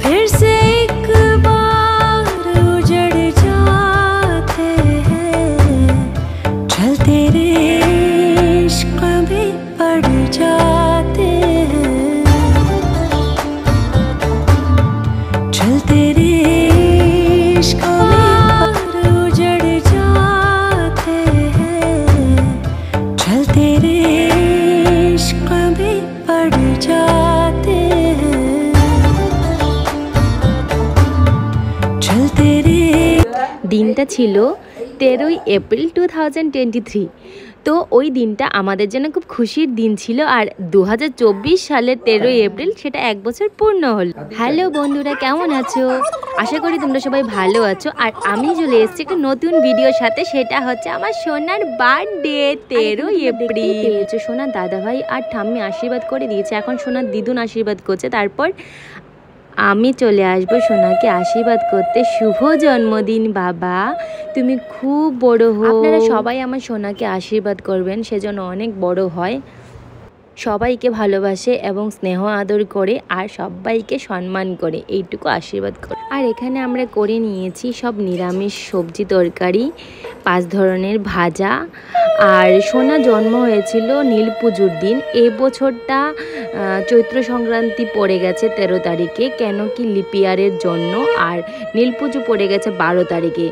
फिर से एक बार उजड़ जाते हैं, चलते रे इश्क भी पड़ जाते हैं, चलते रे इश्क भी उजड़ जाते हैं, चलते रे इश्क भी पड़ जाते हैं, चलते रे। দিনটা ছিল 13ই এপ্রিল 2023। তো ওই দিনটা আমাদের জন্য খুব খুশির দিন ছিল। আর 2024 সালের 13ই এপ্রিল সেটা 1 বছর পূর্ণ হলো। হ্যালো বন্ধুরা, কেমন আছো? আশা করি তোমরা সবাই ভালো আছো। আর আমি চলে এসেছি একটা নতুন ভিডিওর সাথে, সেটা হচ্ছে আমার সোনার বার্থডে 13ই এপ্রিল। সোনার দাদাভাই আর ঠাম্মি আশীর্বাদ করে দিয়েছে, এখন সোনার দিদুন আশীর্বাদ করছে, তারপর আমি চলে আসবো সোনাকে আশীর্বাদ করতে। শুভ জন্মদিন বাবা, তুমি খুব বড় হও। আপনারা সবাই আমার সোনাকে আশীর্বাদ করবেন, সেজন্য অনেক বড় হয়, সবাইকে ভালোবাসে এবং স্নেহ আদর করে আর সবাইকে সম্মান করে, এইটুকু আশীর্বাদ করে। আর এখানে আমরা করে নিয়েছি সব নিরামিষ সবজি তরকারি, 5 ধরনের ভাজা। আর সোনা জন্ম হয়েছিল নীল পুজোর দিন। এই বছরটা চৈত্র সংক্রান্তি পড়ে গেছে 13 তারিখে, কেন কি লিপিয়ারের জন্য। আর নীল পুজো পড়ে গেছে 12 তারিখে।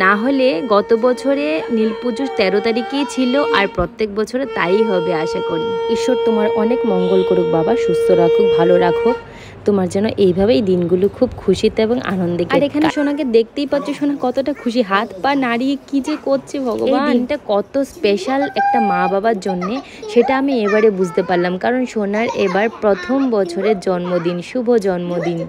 না হলে গত বছরে নীল পুজো 13 তারিখেই ছিল, আর প্রত্যেক বছরে তাই হবে আশা করি। ঈশ্বর তোমার অনেক মঙ্গল করুক বাবা, সুস্থ রাখুক, ভালো রাখুক, তোমার যেন এইভাবেই দিনগুলো খুব খুশিতে এবং আনন্দে। আর এখানে সোনাকে দেখতেই পাচ্ছ, সোনা কতটা খুশি, হাত পা নাড়িয়ে কি যে করছে ভগবান। এই দিনটা কত স্পেশাল একটা মা বাবার জন্যে, সেটা আমি এবারে বুঝতে পারলাম, কারণ সোনার এবার প্রথম বছরের জন্মদিন। শুভ জন্মদিন।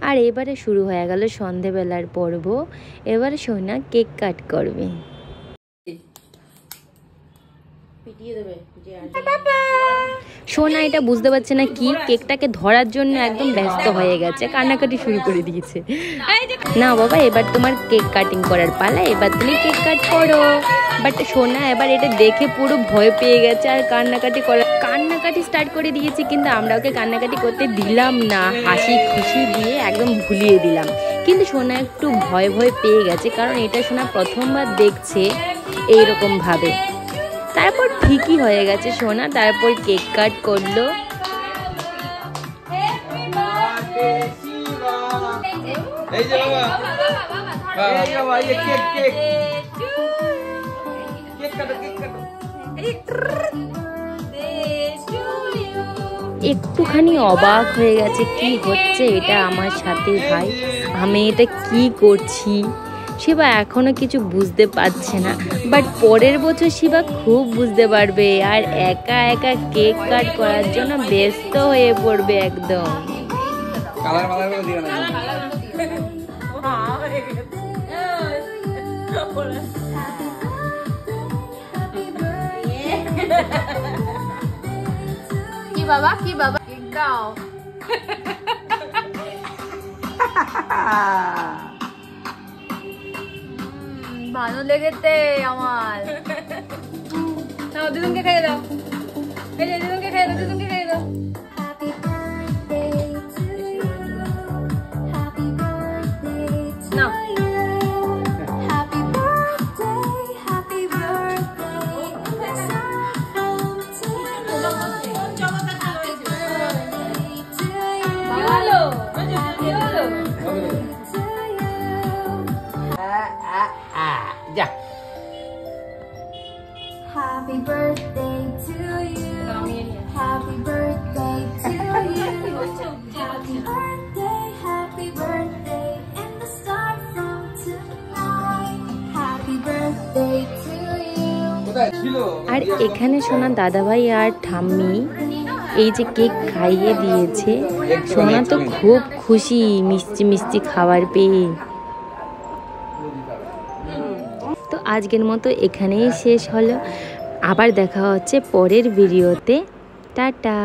আর এবারে শুরু হয়ে গেল সন্ধেবেলার পর্ব। এবারে সোনা কেক কাট করবে। সোনা এটা বুঝতে পারছে না কি, কেকটাকে ধরার জন্য একদম ব্যস্ত হয়ে গেছে, কান্নাকাটি শুরু করে দিয়েছে। না বাবা, এবার তোমার কেক কাটিং করার পালা, এবার তুমি কেক কাট করো। বাট সোনা এবার এটা দেখে পুরো ভয় পেয়ে গেছে আর কান্নাকাটি স্টার্ট করে দিয়েছে। কিন্তু আমরা ওকে কান্নাকাটি করতে দিলাম না, হাসি খুশি দিয়ে একদম ভুলিয়ে দিলাম। কিন্তু সোনা একটু ভয় পেয়ে গেছে, কারণ এটা সোনা প্রথমবার দেখছে এইরকম ভাবে। তারপর ঠিকই হয়ে গেছে সোনা, তারপর কেক কাট করলো। একটুখানি অবাক হয়ে গেছে, কি হচ্ছে এটা আমার সাথে ভাই, আমি এটা কি করছি। শিবা এখনো কিছু বুঝতে পারছে না, বাট পরের বছর শিবা খুব বুঝতে পারবে আর একা একা কেক কাট করার জন্য ব্যস্ত হয়ে পড়বে একদম। কি বাবা কি বাবা কেক দাও। ভালো লেগেছে আমার। নাও দিদুনকে খাইয়ে দাও, এই যে দিদুনকে খাইয়ে দাও, দিদুনকে খাইয়ে দাও। নাও Happy birthday to you. Happy birthday to you. Happy birthday, and the start from tonight. Happy birthday to you. আর এখানে সোনা দাদাভাই আর ঠাম্মি এই যে কেক খাইয়ে দিয়েছে, সোনা তো খুব খুশি মিষ্টি মিষ্টি খাবার পেয়ে। তো আজকের মতো এখানেই শেষ হলো। আবার দেখা হচ্ছে পরের ভিডিওতে। টাটা।